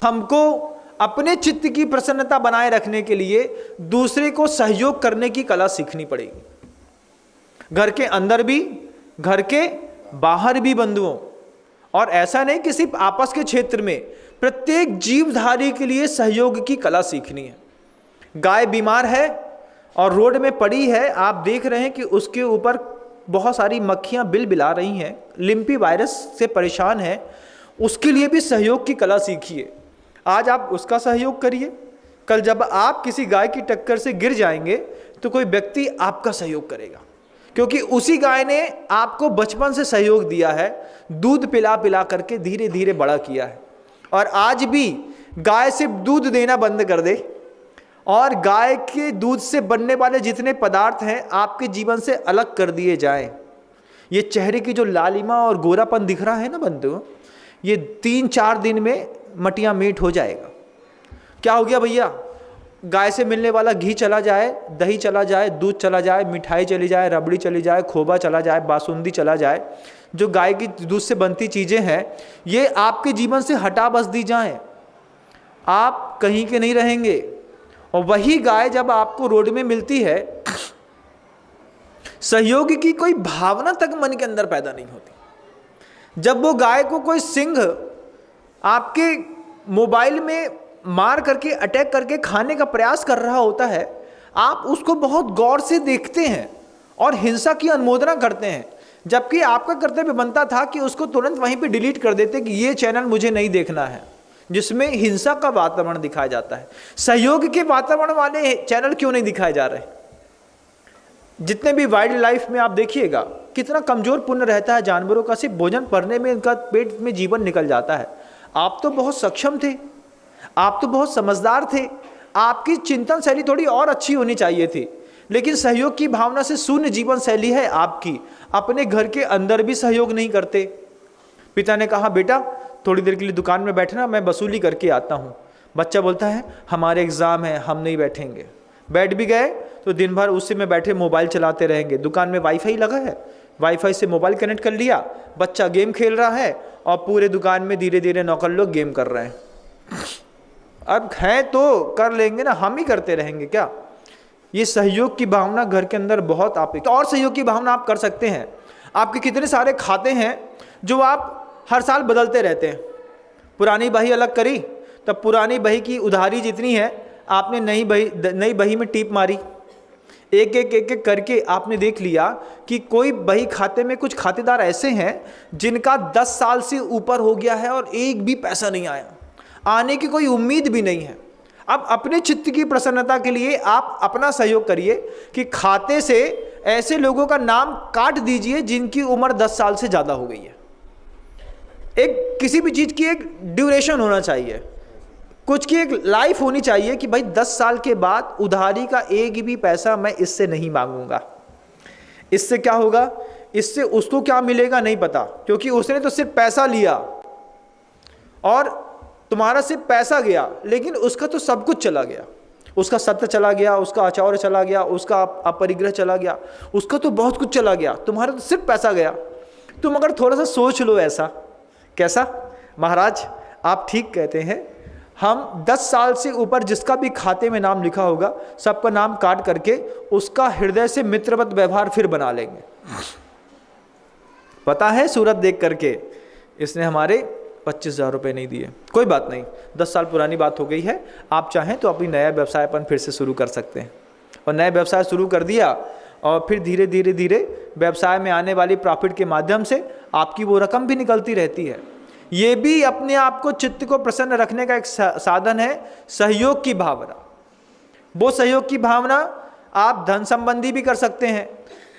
हमको अपने चित्त की प्रसन्नता बनाए रखने के लिए दूसरे को सहयोग करने की कला सीखनी पड़ेगी। घर के अंदर भी, घर के बाहर भी बंधुओं, और ऐसा नहीं कि सिर्फ आपस के क्षेत्र में, प्रत्येक जीवधारी के लिए सहयोग की कला सीखनी है। गाय बीमार है और रोड में पड़ी है, आप देख रहे हैं कि उसके ऊपर बहुत सारी मक्खियां बिलबिला रही हैं, लिम्पी वायरस से परेशान है, उसके लिए भी सहयोग की कला सीखिए। आज आप उसका सहयोग करिए, कल जब आप किसी गाय की टक्कर से गिर जाएंगे तो कोई व्यक्ति आपका सहयोग करेगा, क्योंकि उसी गाय ने आपको बचपन से सहयोग दिया है, दूध पिला पिला करके धीरे धीरे बड़ा किया है। और आज भी गाय से दूध देना बंद कर दे और गाय के दूध से बनने वाले जितने पदार्थ हैं आपके जीवन से अलग कर दिए जाएं, ये चेहरे की जो लालिमा और गोरापन दिख रहा है ना बंधुओं, ये 3-4 दिन में मटिया मीट हो जाएगा। क्या हो गया भैया? गाय से मिलने वाला घी चला जाए, दही चला जाए, दूध चला जाए, मिठाई चली जाए, रबड़ी चली जाए, खोबा चला जाए, बासुंदी चला जाए, जो गाय की दूध से बनती चीज़ें हैं ये आपके जीवन से हटा बस दी जाएं, आप कहीं के नहीं रहेंगे। और वही गाय जब आपको रोड में मिलती है, सहयोग की कोई भावना तक मन के अंदर पैदा नहीं होती। जब वो गाय को कोई सिंह आपके मोबाइल में मार करके, अटैक करके खाने का प्रयास कर रहा होता है, आप उसको बहुत गौर से देखते हैं और हिंसा की अनुमोदना करते हैं, जबकि आपका कर्तव्य बनता था कि उसको तुरंत वहीं पे डिलीट कर देते कि ये चैनल मुझे नहीं देखना है जिसमें हिंसा का वातावरण दिखाया जाता है। सहयोग के वातावरण वाले चैनल क्यों नहीं दिखाए जा रहे? जितने भी वाइल्ड लाइफ में आप देखिएगा कितना कमजोर पुण्य रहता है जानवरों का, सिर्फ भोजन पड़ने में इनका पेट में जीवन निकल जाता है। आप तो बहुत सक्षम थे, आप तो बहुत समझदार थे, आपकी चिंतन शैली थोड़ी और अच्छी होनी चाहिए थी, लेकिन सहयोग की भावना से शून्य जीवन शैली है आपकी। अपने घर के अंदर भी सहयोग नहीं करते। पिता ने कहा बेटा थोड़ी देर के लिए दुकान में बैठना, मैं वसूली करके आता हूँ। बच्चा बोलता है हमारे एग्ज़ाम है, हम नहीं बैठेंगे। बैठ भी गए तो दिन भर उसी में बैठे मोबाइल चलाते रहेंगे। दुकान में वाईफाई लगा है, वाईफाई से मोबाइल कनेक्ट कर लिया, बच्चा गेम खेल रहा है और पूरे दुकान में धीरे धीरे नौकर लोग गेम कर रहे हैं। अब हैं तो कर लेंगे ना, हम ही करते रहेंगे क्या? ये सहयोग की भावना घर के अंदर बहुत अपेक्षा। और सहयोग की भावना आप कर सकते हैं। आपके कितने सारे खाते हैं जो आप हर साल बदलते रहते हैं। पुरानी बही अलग करी, तब पुरानी बही की उधारी जितनी है आपने नई बही में टीप मारी, एक एक करके आपने देख लिया कि कोई बही खाते में कुछ खातेदार ऐसे हैं जिनका 10 साल से ऊपर हो गया है और एक भी पैसा नहीं आया, आने की कोई उम्मीद भी नहीं है। अब अपने चित्त की प्रसन्नता के लिए आप अपना सहयोग करिए कि खाते से ऐसे लोगों का नाम काट दीजिए जिनकी उम्र 10 साल से ज़्यादा हो गई है। एक किसी भी चीज़ की एक ड्यूरेशन होना चाहिए, कुछ की एक लाइफ होनी चाहिए कि भाई 10 साल के बाद उधारी का एक भी पैसा मैं इससे नहीं मांगूंगा। इससे क्या होगा, इससे उसको क्या मिलेगा नहीं पता, क्योंकि उसने तो सिर्फ पैसा लिया और तुम्हारा सिर्फ पैसा गया, लेकिन उसका तो सब कुछ चला गया। उसका सत्य चला गया, उसका आचार्य चला गया, उसका अपरिग्रह चला गया, उसका तो बहुत कुछ चला गया, तुम्हारा तो सिर्फ पैसा गया। तुम अगर थोड़ा सा सोच लो ऐसा, कैसा महाराज आप ठीक कहते हैं, हम 10 साल से ऊपर जिसका भी खाते में नाम लिखा होगा सबका नाम काट करके उसका हृदय से मित्रवत व्यवहार फिर बना लेंगे। पता है सूरत देख करके इसने हमारे 25,000 रुपये नहीं दिए, कोई बात नहीं, 10 साल पुरानी बात हो गई है। आप चाहें तो अपनी नया व्यवसाय अपन फिर से शुरू कर सकते हैं। और नया व्यवसाय शुरू कर दिया और फिर धीरे धीरे व्यवसाय में आने वाली प्रॉफिट के माध्यम से आपकी वो रकम भी निकलती रहती है। ये भी अपने आप को चित्त को प्रसन्न रखने का एक साधन है, सहयोग की भावना। वो सहयोग की भावना आप धन संबंधी भी कर सकते हैं,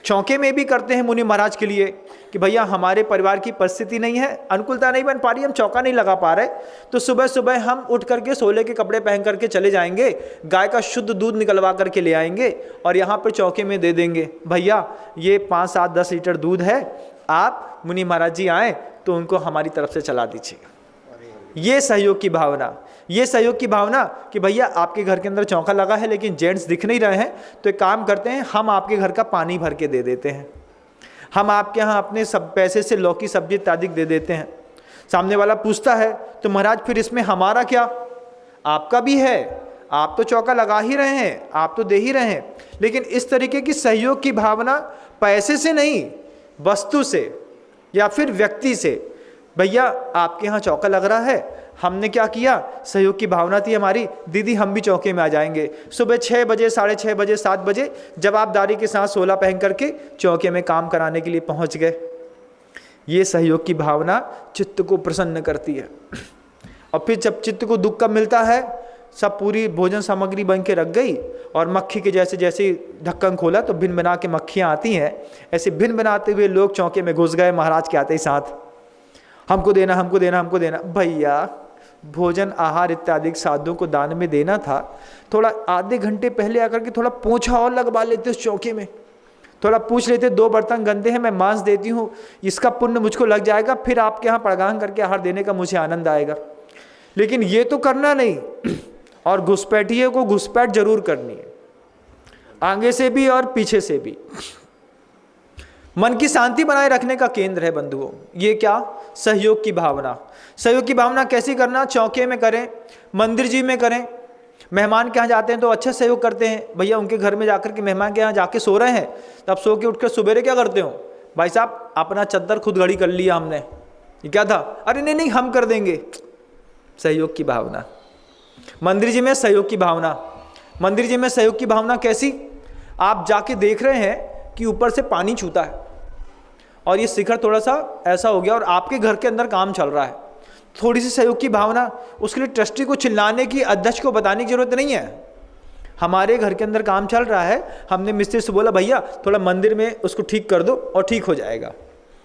चौके में भी करते हैं मुनि महाराज के लिए कि भैया हमारे परिवार की परिस्थिति नहीं है, अनुकूलता नहीं बन पा रही, हम चौका नहीं लगा पा रहे, तो सुबह सुबह हम उठ करके सोले के कपड़े पहन करके चले जाएंगे, गाय का शुद्ध दूध निकलवा करके ले आएंगे और यहाँ पर चौके में दे देंगे। भैया ये 5, 7, 10 लीटर दूध है, आप मुनि महाराज जी आए तो उनको हमारी तरफ से चला दीजिएगा। ये सहयोग की भावना, ये सहयोग की भावना कि भैया आपके घर के अंदर चौका लगा है लेकिन जेंट्स दिख नहीं रहे हैं, तो एक काम करते हैं, हम आपके घर का पानी भर के दे देते हैं, हम आपके यहाँ अपने सब पैसे से लौकी सब्जी इत्यादि दे देते हैं। सामने वाला पूछता है तो महाराज फिर इसमें हमारा क्या? आपका भी है, आप तो चौका लगा ही रहे हैं, आप तो दे ही रहे हैं। लेकिन इस तरीके की सहयोग की भावना पैसे से नहीं, वस्तु से या फिर व्यक्ति से, भैया आपके यहाँ चौका लग रहा है, हमने क्या किया, सहयोग की भावना थी हमारी, दीदी हम भी चौके में आ जाएंगे, सुबह 6 बजे, 6:30 बजे, 7 बजे जवाबदारी के साथ 16 पहन करके चौके में काम कराने के लिए पहुँच गए। ये सहयोग की भावना चित्त को प्रसन्न करती है। और फिर जब चित्त को दुख कब मिलता है, सब पूरी भोजन सामग्री बन के रख गई और मक्खी के जैसे जैसे ढक्कन खोला तो भिन बना के मक्खियाँ आती हैं, ऐसे भिन बनाते हुए लोग चौके में घुस गए। महाराज के आते ही साथ, हमको देना, हमको देना, हमको देना। भैया भोजन आहार इत्यादि साधुओं को दान में देना था, थोड़ा आधे घंटे पहले आकर के थोड़ा पोंछा और लगवा लेते उस चौके में, थोड़ा पूछ लेते 2 बर्तन गंदे हैं, मैं मांस देती हूँ, इसका पुण्य मुझको लग जाएगा, फिर आपके यहाँ पड़गांग करके आहार देने का मुझे आनंद आएगा। लेकिन ये तो करना नहीं। और घुसपैठिए को घुसपैठ जरूर करनी है, आगे से भी और पीछे से भी। मन की शांति बनाए रखने का केंद्र है बंधुओं ये क्या, सहयोग की भावना। सहयोग की भावना कैसी करना, चौके में करें, मंदिर जी में करें, मेहमान के यहाँ जाते हैं तो अच्छा सहयोग करते हैं। भैया उनके घर में जाकर के मेहमान के यहाँ जाके सो रहे हैं, तब सो के उठ कर सवेरे क्या करते हो, भाई साहब अपना चद्दर खुद घड़ी कर लिया हमने, ये क्या था, अरे नहीं नहीं हम कर देंगे। सहयोग की भावना। मंदिर जी में सहयोग की भावना। मंदिर जी में सहयोग की भावना कैसी, आप जाके देख रहे हैं कि ऊपर से पानी छूता है और ये शिखर थोड़ा सा ऐसा हो गया और आपके घर के अंदर काम चल रहा है, थोड़ी सी सहयोग की भावना। उसके लिए ट्रस्टी को चिल्लाने की, अध्यक्ष को बताने की जरूरत नहीं है। हमारे घर के अंदर काम चल रहा है, हमने मिस्त्री से बोला भैया थोड़ा मंदिर में उसको ठीक कर दो और ठीक हो जाएगा।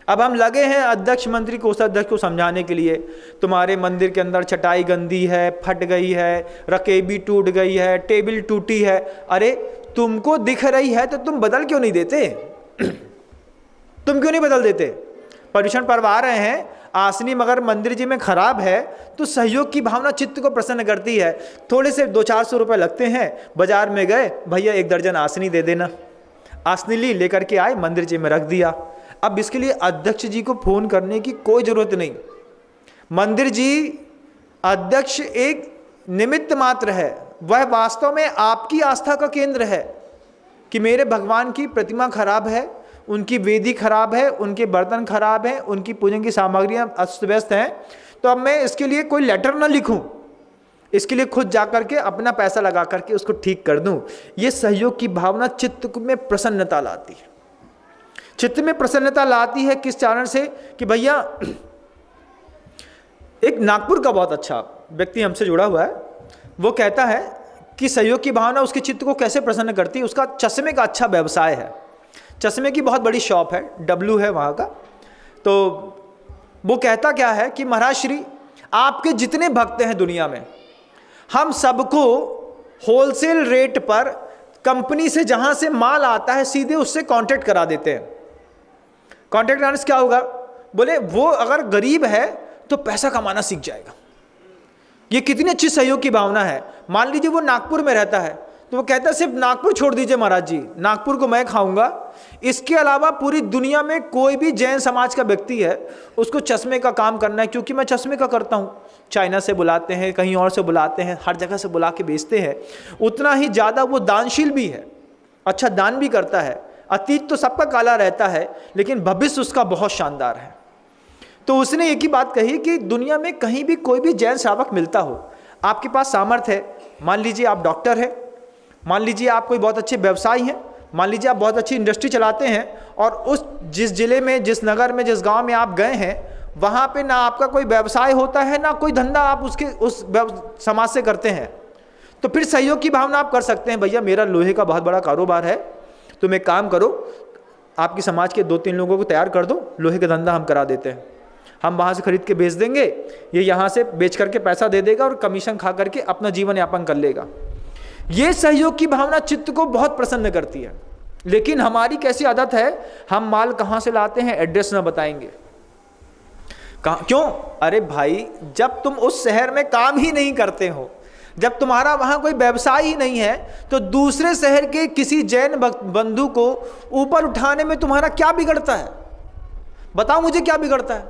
अब हम लगे हैं अध्यक्ष मंत्री कोषाध्यक्ष को समझाने के लिए, तुम्हारे मंदिर के अंदर चटाई गंदी है, फट गई है, रकेबी टूट गई है, टेबल टूटी है। अरे तुमको दिख रही है तो तुम बदल क्यों नहीं देते? तुम क्यों नहीं बदल देते? पर्यूषण पर्व आ रहे हैं, आसनी मगर मंदिर जी में खराब है तो सहयोग की भावना चित्त को प्रसन्न करती है। थोड़े से 200-400 रुपये लगते हैं, बाजार में गए, भैया 1 दर्जन आसनी दे देना। आसनी ली, लेकर के आए, मंदिर जी में रख दिया। अब इसके लिए अध्यक्ष जी को फोन करने की कोई जरूरत नहीं। मंदिर जी अध्यक्ष एक निमित्त मात्र है, वह वास्तव में आपकी आस्था का केंद्र है कि मेरे भगवान की प्रतिमा खराब है, उनकी वेदी खराब है, उनके बर्तन खराब हैं, उनकी पूजन की सामग्रियां अस्त व्यस्त हैं, तो अब मैं इसके लिए कोई लेटर ना लिखूं, इसके लिए खुद जाकर के अपना पैसा लगा करके उसको ठीक कर दूं। ये सहयोग की भावना चित्त में प्रसन्नता लाती है। चित्त में प्रसन्नता लाती है किस कारण से कि भैया एक नागपुर का बहुत अच्छा व्यक्ति हमसे जुड़ा हुआ है, वो कहता है कि सहयोग की भावना उसके चित्त को कैसे प्रसन्न करती है। उसका चश्मे का अच्छा व्यवसाय है, चश्मे की बहुत बड़ी शॉप है, डब्लू है वहाँ का। तो वो कहता क्या है कि महाराज श्री आपके जितने भक्त हैं दुनिया में, हम सबको होलसेल रेट पर कंपनी से जहाँ से माल आता है सीधे उससे कॉन्ट्रैक्ट करा देते हैं। कॉन्ट्रैक्ट कराने से क्या होगा, बोले वो अगर गरीब है तो पैसा कमाना सीख जाएगा। ये कितनी अच्छी सहयोग की भावना है। मान लीजिए वो नागपुर में रहता है तो वो कहता है सिर्फ नागपुर छोड़ दीजिए महाराज जी, नागपुर को मैं खाऊंगा, इसके अलावा पूरी दुनिया में कोई भी जैन समाज का व्यक्ति है उसको चश्मे का काम करना है, क्योंकि मैं चश्मे का करता हूँ। चाइना से बुलाते हैं, कहीं और से बुलाते हैं, हर जगह से बुला के बेचते हैं। उतना ही ज़्यादा वो दानशील भी है, अच्छा दान भी करता है। अतीत तो सबका काला रहता है लेकिन भविष्य उसका बहुत शानदार है। तो उसने एक ही बात कही कि दुनिया में कहीं भी कोई भी जैन श्रावक मिलता हो, आपके पास सामर्थ्य है, मान लीजिए आप डॉक्टर हैं, मान लीजिए आप कोई बहुत अच्छे व्यवसायी हैं, मान लीजिए आप बहुत अच्छी इंडस्ट्री चलाते हैं, और उस जिस जिले में, जिस नगर में, जिस गांव में आप गए हैं वहाँ पे ना आपका कोई व्यवसाय होता है ना कोई धंधा आप उसके उस समाज से करते हैं, तो फिर सहयोग की भावना आप कर सकते हैं। भैया मेरा लोहे का बहुत बड़ा कारोबार है, तुम एक काम करो, आपकी समाज के 2-3 लोगों को तैयार कर दो, लोहे का धंधा हम करा देते हैं, हम वहाँ से खरीद के बेच देंगे, ये यहाँ से बेच करके पैसा दे देगा और कमीशन खा करके अपना जीवन यापन कर लेगा। ये सहयोग की भावना चित्त को बहुत प्रसन्न करती है। लेकिन हमारी कैसी आदत है, हम माल कहाँ से लाते हैं एड्रेस ना बताएंगे। क्यों? अरे भाई जब तुम उस शहर में काम ही नहीं करते हो, जब तुम्हारा वहाँ कोई व्यवसाय ही नहीं है, तो दूसरे शहर के किसी जैन बंधु को ऊपर उठाने में तुम्हारा क्या बिगड़ता है? बताओ मुझे क्या बिगड़ता है?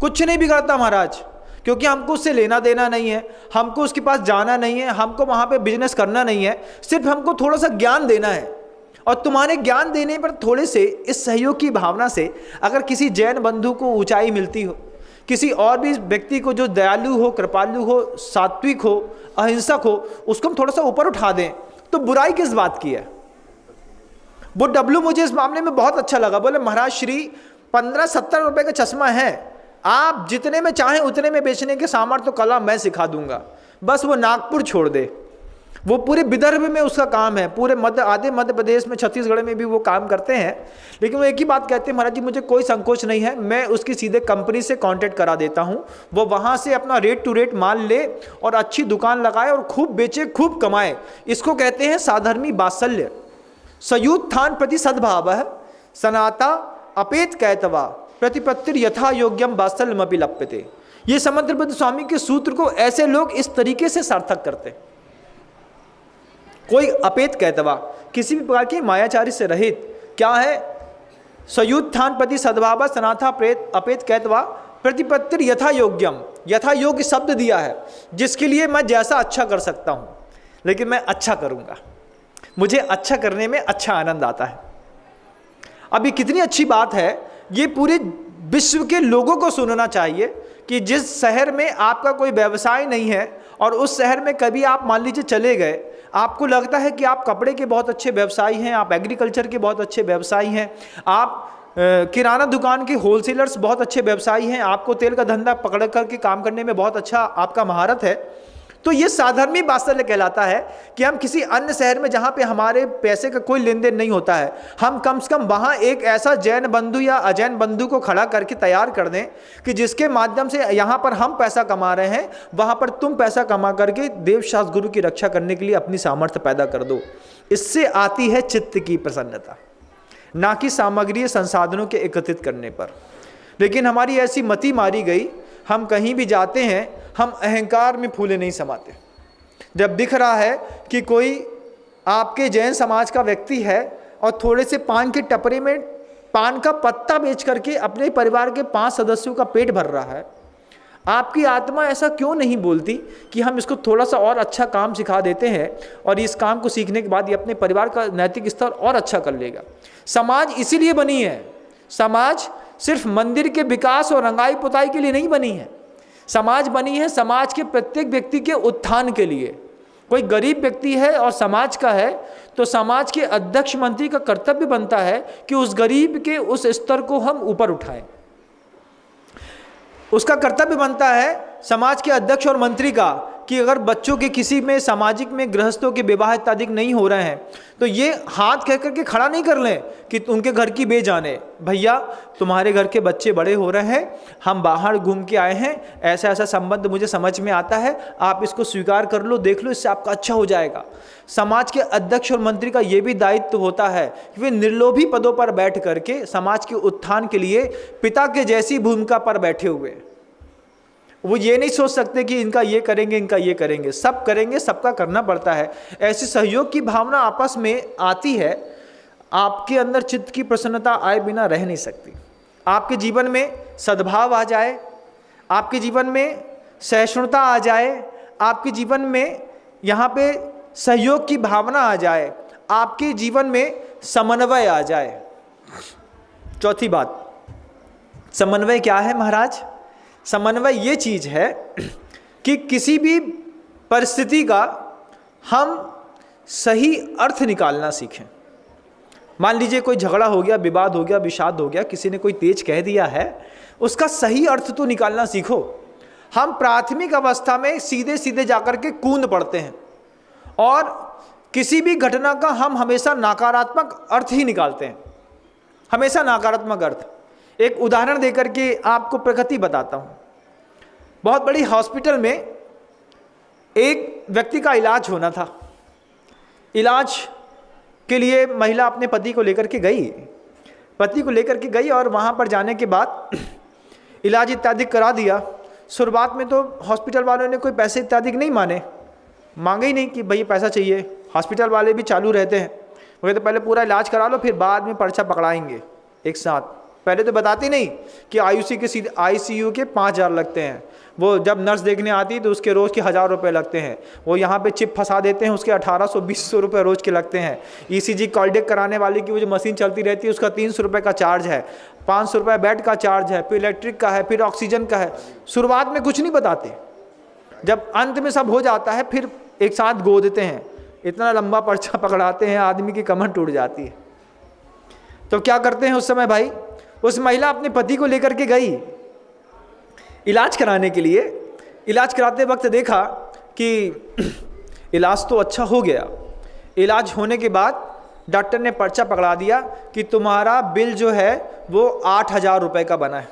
कुछ नहीं बिगड़ता महाराज, क्योंकि हमको उससे लेना देना नहीं है, हमको उसके पास जाना नहीं है, हमको वहाँ पे बिजनेस करना नहीं है, सिर्फ हमको थोड़ा सा ज्ञान देना है। और तुम्हारे ज्ञान देने पर थोड़े से इस सहयोग की भावना से अगर किसी जैन बंधु को ऊंचाई मिलती हो, किसी और भी व्यक्ति को जो दयालु हो, कृपालु हो, सात्विक हो, अहिंसक हो, उसको हम थोड़ा सा ऊपर उठा दें, तो बुराई किस बात की है। वो डब्लू मुझे इस मामले में बहुत अच्छा लगा, बोले महाराज श्री 15-70 रुपए का चश्मा है, आप जितने में चाहें उतने में बेचने के सामर्थ्य कला मैं सिखा दूंगा, बस वो नागपुर छोड़ दे। वो पूरे विदर्भ में उसका काम है, पूरे आधे मध्य प्रदेश में, छत्तीसगढ़ में भी वो काम करते हैं। लेकिन वो एक ही बात कहते हैं, महाराज जी मुझे कोई संकोच नहीं है, मैं उसकी सीधे कंपनी से कांटेक्ट करा देता हूँ, वो वहाँ से अपना रेट टू रेट माल ले और अच्छी दुकान लगाए और खूब बेचे, खूब कमाए। इसको कहते हैं साधर्मी बात्सल्य। सयुत्थान प्रति सद्भाव है, सनाता अपेत कैतवा प्रतिपत्तिर यथा योग्यम बात्सल्यमपि लप्यते। ये समंतबद्ध स्वामी के सूत्र को ऐसे लोग इस तरीके से सार्थक करते हैं। कोई अपेत कैतवा, किसी भी प्रकार की मायाचारी से रहित, क्या है, सयुत्थान प्रति सद्भाव सनाथा प्रेत अपेत कैतवा प्रतिपत्तिर यथा योग्यम। यथा योग्य शब्द दिया है, जिसके लिए मैं जैसा अच्छा कर सकता हूँ, लेकिन मैं अच्छा करूँगा, मुझे अच्छा करने में अच्छा आनंद आता है। अब ये कितनी अच्छी बात है, ये पूरे विश्व के लोगों को सुनना चाहिए कि जिस शहर में आपका कोई व्यवसाय नहीं है और उस शहर में कभी आप मान लीजिए चले गए, आपको लगता है कि आप कपड़े के बहुत अच्छे व्यवसायी हैं, आप एग्रीकल्चर के बहुत अच्छे व्यवसायी हैं, आप किराना दुकान के होलसेलर्स बहुत अच्छे व्यवसायी हैं, आपको तेल का धंधा पकड़ करके काम करने में बहुत अच्छा आपका महारत है, तो ये साधर्मी बात्सल्य कहलाता है कि हम किसी अन्य शहर में जहाँ पे हमारे पैसे का कोई लेन देन नहीं होता है, हम कम से कम वहाँ एक ऐसा जैन बंधु या अजैन बंधु को खड़ा करके तैयार कर दें कि जिसके माध्यम से यहाँ पर हम पैसा कमा रहे हैं, वहाँ पर तुम पैसा कमा करके देवशास्त्र गुरु की रक्षा करने के लिए अपनी सामर्थ्य पैदा कर दो। इससे आती है चित्त की प्रसन्नता, ना कि सामग्री संसाधनों के एकत्रित करने पर। लेकिन हमारी ऐसी मति मारी गई, हम कहीं भी जाते हैं हम अहंकार में फूले नहीं समाते। जब दिख रहा है कि कोई आपके जैन समाज का व्यक्ति है और थोड़े से पान के टपरे में पान का पत्ता बेच करके अपने परिवार के 5 सदस्यों का पेट भर रहा है, आपकी आत्मा ऐसा क्यों नहीं बोलती कि हम इसको थोड़ा सा और अच्छा काम सिखा देते हैं और इस काम को सीखने के बाद ये अपने परिवार का नैतिक स्तर और अच्छा कर लेगा। समाज इसीलिए बनी है, समाज सिर्फ मंदिर के विकास और रंगाई पुताई के लिए नहीं बनी है, समाज बनी है समाज के प्रत्येक व्यक्ति के उत्थान के लिए। कोई गरीब व्यक्ति है और समाज का है तो समाज के अध्यक्ष मंत्री का कर्तव्य बनता है कि उस गरीब के उस स्तर को हम ऊपर उठाएं। उसका कर्तव्य बनता है समाज के अध्यक्ष और मंत्री का कि अगर बच्चों के किसी में सामाजिक में गृहस्थों के विवाह इत्यादि नहीं हो रहे हैं तो ये हाथ कह करके खड़ा नहीं कर लें कि उनके घर की बेजाने, भैया तुम्हारे घर के बच्चे बड़े हो रहे हैं, हम बाहर घूम के आए हैं, ऐसा ऐसा संबंध मुझे समझ में आता है, आप इसको स्वीकार कर लो, देख लो, इससे आपका अच्छा हो जाएगा। समाज के अध्यक्ष और मंत्री का ये भी दायित्व होता है कि वे निर्लोभी पदों पर बैठ करके समाज के उत्थान के लिए पिता के जैसी भूमिका पर बैठे हुए। वो ये नहीं सोच सकते कि इनका ये करेंगे इनका ये करेंगे, सब करेंगे, सबका करना पड़ता है। ऐसी सहयोग की भावना आपस में आती है, आपके अंदर चित्त की प्रसन्नता आए बिना रह नहीं सकती। आपके जीवन में सद्भाव आ जाए, आपके जीवन में सहिष्णुता आ जाए, आपके जीवन में यहाँ पे सहयोग की भावना आ जाए, आपके जीवन में समन्वय आ जाए। चौथी बात, समन्वय क्या है महाराज? समन्वय ये चीज़ है कि किसी भी परिस्थिति का हम सही अर्थ निकालना सीखें। मान लीजिए कोई झगड़ा हो गया, विवाद हो गया, विषाद हो गया, किसी ने कोई तेज कह दिया है, उसका सही अर्थ तो निकालना सीखो। हम प्राथमिक अवस्था में सीधे सीधे जाकर के कूद पड़ते हैं और किसी भी घटना का हम हमेशा नकारात्मक अर्थ ही निकालते हैं, हमेशा नकारात्मक अर्थ। एक उदाहरण देकर के आपको प्रकृति बताता हूँ। बहुत बड़ी हॉस्पिटल में एक व्यक्ति का इलाज होना था। इलाज के लिए महिला अपने पति को लेकर के गई और वहाँ पर जाने के बाद इलाज इत्यादि करा दिया। शुरुआत में तो हॉस्पिटल वालों ने कोई पैसे इत्यादि नहीं मांगे ही नहीं कि भई पैसा चाहिए। हॉस्पिटल वाले भी चालू रहते हैं, वो कहते पहले पूरा इलाज करा लो फिर बाद में पर्चा पकड़ाएंगे एक साथ। पहले तो बताते नहीं कि आईसीयू के 5,000 लगते हैं, वो जब नर्स देखने आती है तो उसके रोज़ के 1000 रुपये लगते हैं। वो यहाँ पे चिप फंसा देते हैं, उसके 1800-2000 रुपये रोज़ के लगते हैं। ECG कार्डियक कराने वाले की वो जो मशीन चलती रहती है उसका 300 रुपये का चार्ज है, 500 रुपये बेड का चार्ज है, फिर इलेक्ट्रिक का है, फिर ऑक्सीजन का है। शुरुआत में कुछ नहीं बताते, जब अंत में सब हो जाता है फिर एक साथ गो देते हैं। इतना लंबा पर्चा पकड़ाते हैं, आदमी की कमर टूट जाती है। तो क्या करते हैं उस समय भाई, उस महिला अपने पति को लेकर के गई इलाज कराने के लिए। इलाज कराते वक्त देखा कि इलाज तो अच्छा हो गया। इलाज होने के बाद डॉक्टर ने पर्चा पकड़ा दिया कि तुम्हारा बिल जो है वो 8000 रुपये का बना है।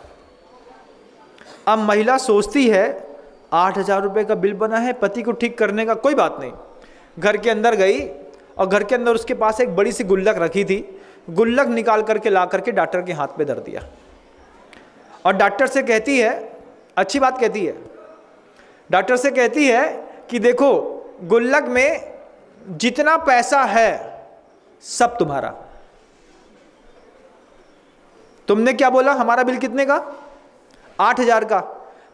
अब महिला सोचती है 8000 रुपये का बिल बना है, पति को ठीक करने का, कोई बात नहीं। घर के अंदर गई और घर के अंदर उसके पास एक बड़ी सी गुल्लक रखी थी। गुल्लक निकाल करके ला करके डॉक्टर के हाथ पे धर दिया और डॉक्टर से कहती है, अच्छी बात कहती है, डॉक्टर से कहती है कि देखो गुल्लक में जितना पैसा है सब तुम्हारा। तुमने क्या बोला, हमारा बिल कितने का, 8000 का।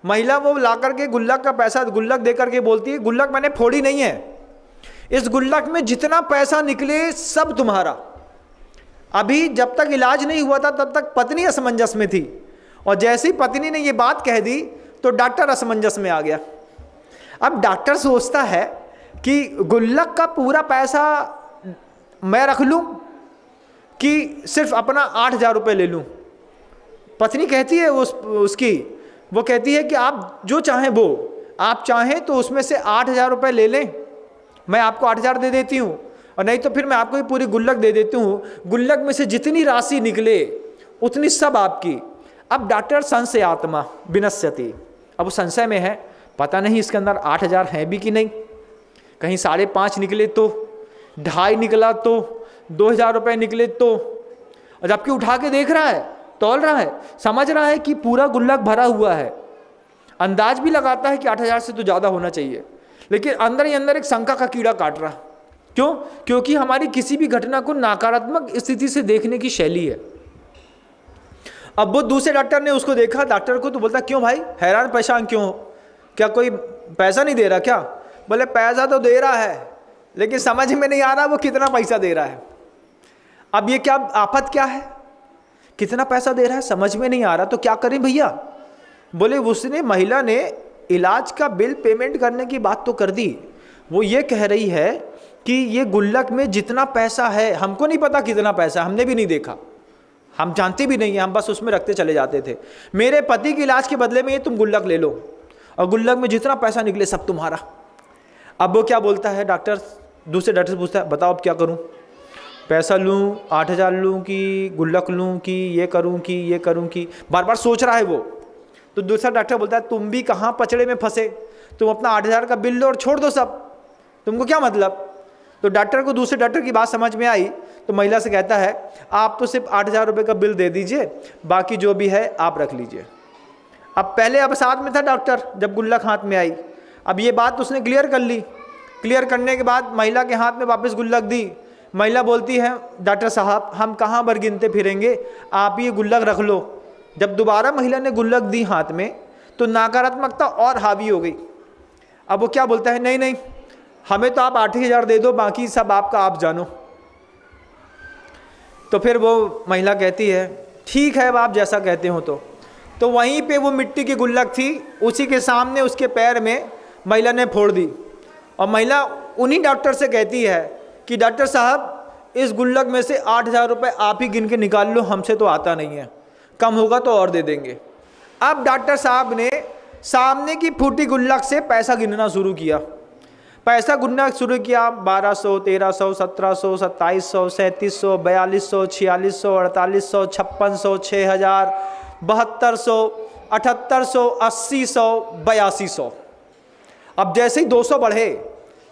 महिला वो ला करके गुल्लक का पैसा गुल्लक दे करके बोलती है, गुल्लक मैंने फोड़ी नहीं है, इस गुल्लक में जितना पैसा निकले सब तुम्हारा। अभी जब तक इलाज नहीं हुआ था तब तक पत्नी असमंजस में थी, और जैसे ही पत्नी ने ये बात कह दी तो डॉक्टर असमंजस में आ गया। अब डॉक्टर सोचता है कि गुल्लक का पूरा पैसा मैं रख लूं कि सिर्फ अपना 8000 रुपये ले लूं। पत्नी कहती है उसकी, वो कहती है कि आप जो चाहें वो, आप चाहें तो उसमें से 8000 रुपये ले लें, मैं आपको 8000 दे देती हूँ, और नहीं तो फिर मैं आपको ये पूरी गुल्लक दे देती हूँ। गुल्लक में से जितनी राशि निकले उतनी सब आपकी। अब डॉक्टर संशयात्मा विनश्यति, अब वो संशय में है, पता नहीं इसके अंदर 8000 हैं भी कि नहीं, कहीं 5.5 निकले तो, 2.5 निकला तो, 2000 रुपये निकले तो। और जबकि उठा के देख रहा है, तौल रहा है, समझ रहा है कि पूरा गुल्लक भरा हुआ है, अंदाज भी लगाता है कि 8000 से तो ज़्यादा होना चाहिए, लेकिन अंदर ही अंदर एक शंका का कीड़ा काट रहा। क्यों? क्योंकि हमारी किसी भी घटना को नकारात्मक स्थिति से देखने की शैली है। अब वो दूसरे डॉक्टर ने उसको देखा, डॉक्टर को, तो बोलता क्यों भाई हैरान परेशान क्यों हो, क्या कोई पैसा नहीं दे रहा क्या? बोले पैसा तो दे रहा है लेकिन समझ में नहीं आ रहा वो कितना पैसा दे रहा है। अब ये क्या आफत क्या है, कितना पैसा दे रहा है समझ में नहीं आ रहा, तो क्या करें भैया? बोले उसने, महिला ने इलाज का बिल पेमेंट करने की बात तो कर दी, वो ये कह रही है कि ये गुल्लक में जितना पैसा है, हमको नहीं पता कितना पैसा, हमने भी नहीं देखा, हम जानते भी नहीं है, हम बस उसमें रखते चले जाते थे। मेरे पति के इलाज के बदले में ये तुम गुल्लक ले लो और गुल्लक में जितना पैसा निकले सब तुम्हारा। अब वो क्या बोलता है डॉक्टर, दूसरे डॉक्टर से पूछता है बताओ अब क्या करूं, पैसा लूं, 8000 लूं कि गुल्लक लूं कि ये करूं कि ये करूं कि, बार बार सोच रहा है वो। तो दूसरा डॉक्टर बोलता है तुम भी कहाँ पचड़े में फंसे, तुम अपना 8000 का बिल लो और छोड़ दो सब, तुमको क्या मतलब। तो डॉक्टर को दूसरे डॉक्टर की बात समझ में आई, तो महिला से कहता है आप तो सिर्फ 8000 रुपये का बिल दे दीजिए, बाकी जो भी है आप रख लीजिए। अब पहले अब साथ में था डॉक्टर जब गुल्लक हाथ में आई, अब ये बात उसने क्लियर कर ली। क्लियर करने के बाद महिला के हाथ में वापस गुल्लक दी। महिला बोलती है डॉक्टर साहब हम कहाँ भर गिनते फिरेंगे, आप ये गुल्लक रख लो। जब दोबारा महिला ने गुल्लक दी हाथ में तो नकारात्मकता और हावी हो गई। अब वो क्या बोलता है, नहीं नहीं हमें तो आप 8000 दे दो, बाकी सब आपका आप जानो। तो फिर वो महिला कहती है ठीक है अब आप जैसा कहते हो। तो वहीं पे वो मिट्टी की गुल्लक थी, उसी के सामने उसके पैर में महिला ने फोड़ दी, और महिला उन्हीं डॉक्टर से कहती है कि डॉक्टर साहब इस गुल्लक में से 8000 रुपये आप ही गिन के निकाल लो, हमसे तो आता नहीं है, कम होगा तो और दे देंगे। अब डॉक्टर साहब ने सामने की फूटी गुल्लक से पैसा गिनना शुरू किया। पैसा गिनना शुरू किया, 1200, 1300, 1700, 2700, 3700, 4200, 4600, 4800, 5600, 6000, 7200, 7800, 8000, 8200। अब जैसे ही 200 बढ़े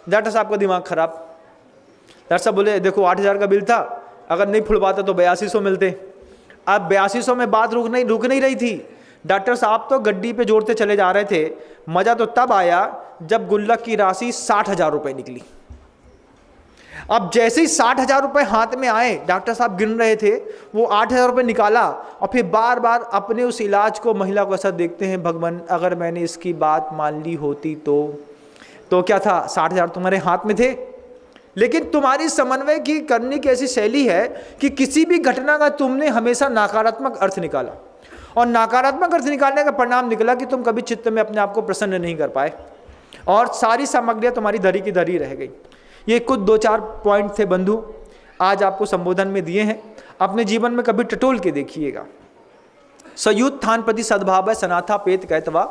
डॉक्टर साहब का दिमाग खराब। डॉक्टर साहब बोले देखो 8000 का बिल था, अगर नहीं फुलवाता तो 8200 मिलते। अब 8200 में बात रुक नहीं रही थी। डॉक्टर साहब तो गड्डी पे जोड़ते चले जा रहे थे। मज़ा तो तब आया जब गुल्लक की राशि 60,000 रुपये निकली। अब जैसे ही 60,000 रुपये हाथ में आए, डॉक्टर साहब गिन रहे थे, वो 8,000 रुपये निकाला और फिर बार बार अपने उस इलाज को, महिला को ऐसा देखते हैं, भगवान अगर मैंने इसकी बात मान ली होती तो क्या था, 60,000 तुम्हारे हाथ में थे। लेकिन तुम्हारी समन्वय की करने की ऐसी शैली है कि किसी भी घटना का तुमने हमेशा नकारात्मक अर्थ निकाला, और नकारात्मक अर्थ निकालने का परिणाम निकला कि तुम कभी चित्त में अपने आप को प्रसन्न नहीं कर पाए और सारी सामग्रियाँ तुम्हारी धरी की धरी रह गई। ये कुछ 2-4 पॉइंट थे बंधु, आज आपको संबोधन में दिए हैं, अपने जीवन में कभी टटोल के देखिएगा। सयुत्थान प्रति सद्भाव सनाथा पेत कहतवा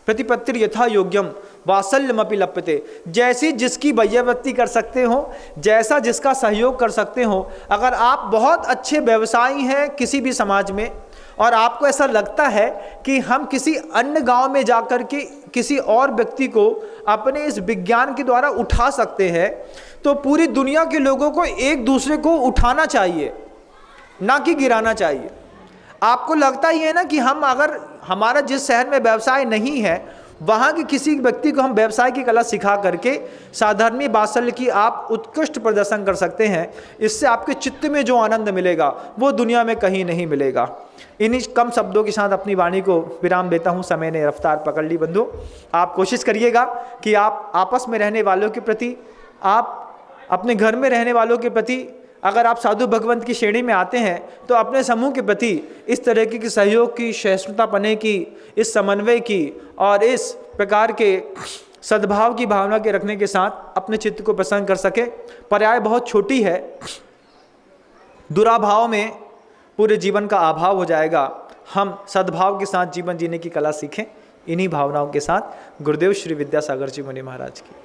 प्रतिपत्तिर यथा योग्यम वात्सल्यमपि लप्यते। जैसी जिसकी वैयवृत्ति कर सकते हो, जैसा जिसका सहयोग कर सकते हो। अगर आप बहुत अच्छे व्यवसायी हैं किसी भी समाज में और आपको ऐसा लगता है कि हम किसी अन्य गांव में जाकर के किसी और व्यक्ति को अपने इस विज्ञान के द्वारा उठा सकते हैं, तो पूरी दुनिया के लोगों को एक दूसरे को उठाना चाहिए, ना कि गिराना चाहिए। आपको लगता ही है ना कि हम अगर हमारा जिस शहर में व्यवसाय नहीं है, वहाँ के किसी व्यक्ति को हम व्यवसाय की कला सिखा करके साधर्मी वात्सल्य की आप उत्कृष्ट प्रदर्शन कर सकते हैं। इससे आपके चित्त में जो आनंद मिलेगा वो दुनिया में कहीं नहीं मिलेगा। इन्हीं कम शब्दों के साथ अपनी वाणी को विराम देता हूँ। समय ने रफ्तार पकड़ ली बंधु। आप कोशिश करिएगा कि आप आपस में रहने वालों के प्रति, आप अपने घर में रहने वालों के प्रति, अगर आप साधु भगवंत की श्रेणी में आते हैं तो अपने समूह के प्रति इस तरह की सहयोग की, सहिष्णुतापने की, इस समन्वय की और इस प्रकार के सद्भाव की भावना के रखने के साथ अपने चित्त को प्रसन्न कर सके। पर्याय बहुत छोटी है, दुराभाव में पूरे जीवन का अभाव हो जाएगा। हम सद्भाव के साथ जीवन जीने की कला सीखें। इन्हीं भावनाओं के साथ गुरुदेव श्री विद्यासागर जी मुनि महाराज की